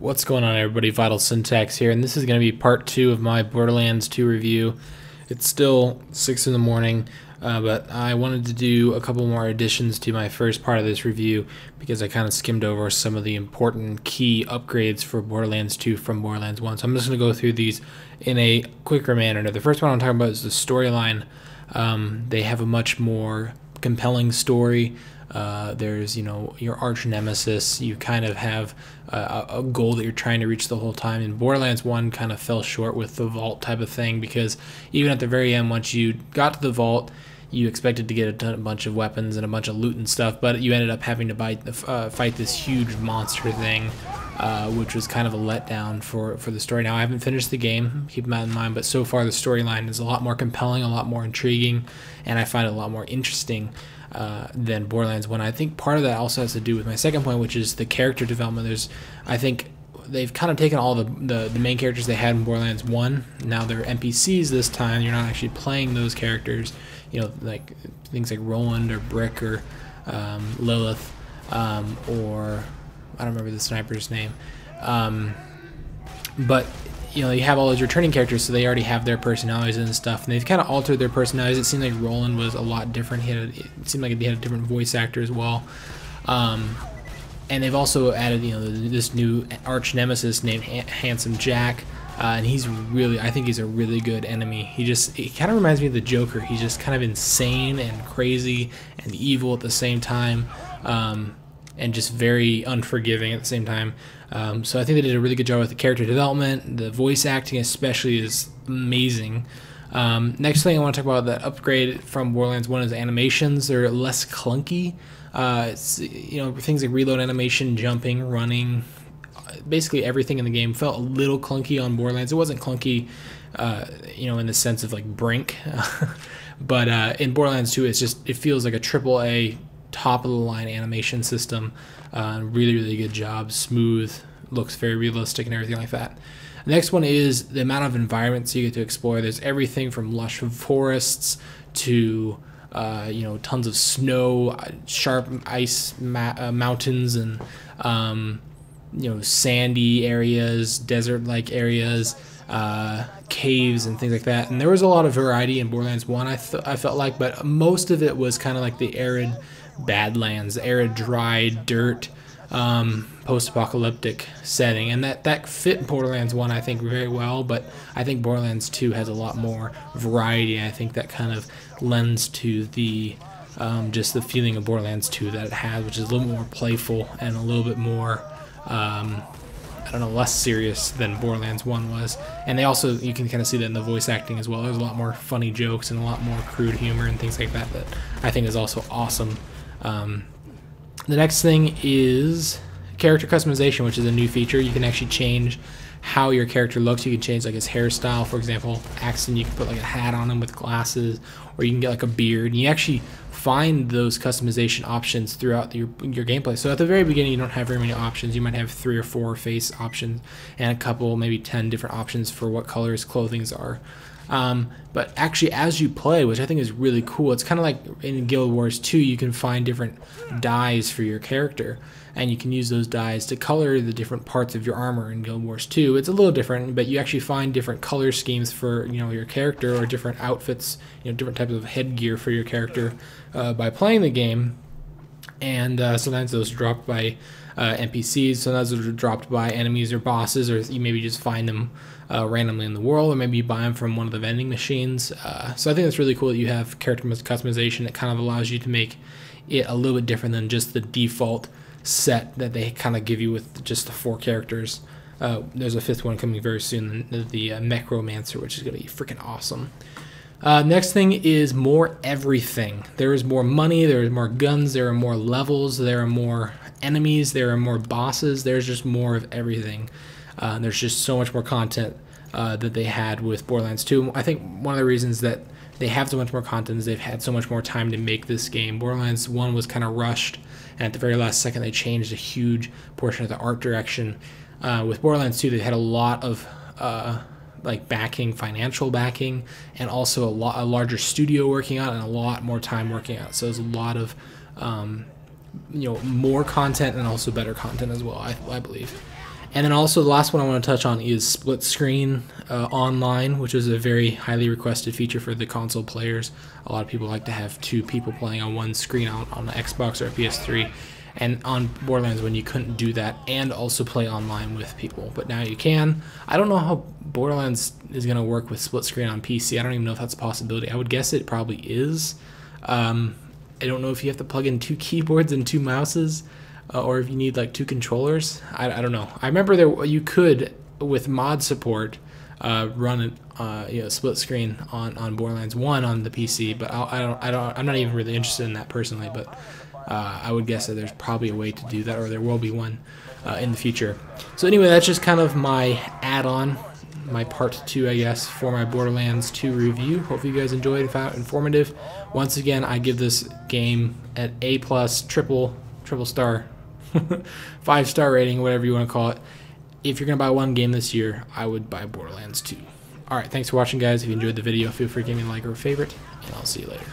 What's going on, everybody? VitalSyntax here, and this is going to be part 2 of my Borderlands 2 review. It's still 6 in the morning, but I wanted to do a couple more additions to my first part of this review because I kind of skimmed over some of the important key upgrades for Borderlands 2 from Borderlands 1. So I'm just going to go through these in a quicker manner. The first one I'm talking about is the storyline. They have a much more compelling story. There's, your arch nemesis. You kind of have a goal that you're trying to reach the whole time. And Borderlands 1 kind of fell short with the vault type of thing, because even at the very end, once you got to the vault, you expected to get a bunch of weapons and a bunch of loot and stuff, but you ended up having to fight this huge monster thing, which was kind of a letdown for the story. Now, I haven't finished the game, keep that in mind, but so far the storyline is a lot more compelling, a lot more intriguing, and I find it a lot more interesting than Borderlands 1. I think part of that also has to do with my second point, which is the character development. I think they've kind of taken all the main characters they had in Borderlands 1. Now they're NPCs this time. You're not actually playing those characters, like things like Roland or Brick or Lilith, or I don't remember the sniper's name. But you have all those returning characters, so they already have their personalities and stuff, and they've kind of altered their personalities. It seemed like Roland was a lot different. It seemed like he had a different voice actor as well. And they've also added, this new arch nemesis named Handsome Jack, and I think he's a really good enemy. He kind of reminds me of the Joker. He's just kind of insane and crazy and evil at the same time, and just very unforgiving at the same time. So I think they did a really good job with the character development. The voice acting especially is amazing. Next thing I want to talk about, the upgrade from Borderlands 1 is animations. They're less clunky. Things like reload animation, jumping, running, basically everything in the game felt a little clunky on Borderlands. It wasn't clunky, in the sense of like Brink, but in Borderlands 2, it feels like a AAA top of the line animation system. Really good job, smooth, looks very realistic and everything like that. The next one is the amount of environments you get to explore. There's everything from lush forests to tons of snow, sharp ice mountains, and sandy areas, desert-like areas, caves and things like that. And there was a lot of variety in Borderlands 1, I felt like, but most of it was kind of like the arid Badlands, arid, dry, dirt, post-apocalyptic setting, and that fit Borderlands 1, I think, very well. But I think Borderlands 2 has a lot more variety. I think that kind of lends to the just the feeling of Borderlands 2 that it has, which is a little more playful and a little bit more less serious than Borderlands 1 was. And you can kind of see that in the voice acting as well. There's a lot more funny jokes and a lot more crude humor and things like that I think is also awesome. The next thing is character customization, which is a new feature. You can actually change how your character looks. You can change like his hairstyle, for example. Axton, you can put like a hat on him with glasses, or you can get like a beard. And you actually find those customization options throughout your gameplay. So at the very beginning, you don't have very many options. You might have 3 or 4 face options and a couple, maybe 10 different options for what colors clothings are. But actually, as you play, which I think is really cool, it's kind of like in Guild Wars 2, you can find different dyes for your character, and you can use those dyes to color the different parts of your armor. In Guild Wars 2, it's a little different, but you actually find different color schemes for your character, or different outfits, different types of headgear for your character by playing the game. And sometimes those are dropped by NPCs, sometimes those are dropped by enemies or bosses, or you maybe just find them randomly in the world, or maybe you buy them from one of the vending machines. So I think it's really cool that you have character customization. It kind of allows you to make it a little bit different than just the default set that they kind of give you with just the 4 characters. There's a 5th one coming very soon, the Necromancer, which is going to be freaking awesome. Next thing is more everything. There is more money, there is more guns, there are more levels, there are more enemies, there are more bosses. There's just more of everything. There's just so much more content that they had with Borderlands 2. I think one of the reasons that they have so much more content is they've had so much more time to make this game. Borderlands 1 was kind of rushed, and at the very last second they changed a huge portion of the art direction. With Borderlands 2, they had a lot of financial backing, and also a larger studio working on it, and a lot more time working on it. So there's a lot of more content, and also better content as well, I believe. And then also the last one I want to touch on is split screen online, which is a very highly requested feature for the console players. A lot of people like to have two people playing on one screen on the Xbox or a PS3. And on Borderlands 1 you couldn't do that and also play online with people, but now you can. I don't know how Borderlands is going to work with split screen on PC. I don't even know if that's a possibility. I would guess it probably is. I don't know if you have to plug in 2 keyboards and 2 mouses, or if you need like 2 controllers. I don't know. I remember you could, with mod support, run a split screen on Borderlands 1 on the PC, but I'm not even really interested in that personally. But I would guess that there's probably a way to do that, or there will be one in the future. So anyway, that's just kind of my add-on, my part 2, I guess, for my Borderlands 2 review. Hope you guys enjoyed and found it informative. Once again, I give this game an A+, triple star, 5-star rating, whatever you want to call it. If you're going to buy one game this year, I would buy Borderlands 2. Alright, thanks for watching, guys. If you enjoyed the video, feel free to give me a like or a favorite, and I'll see you later.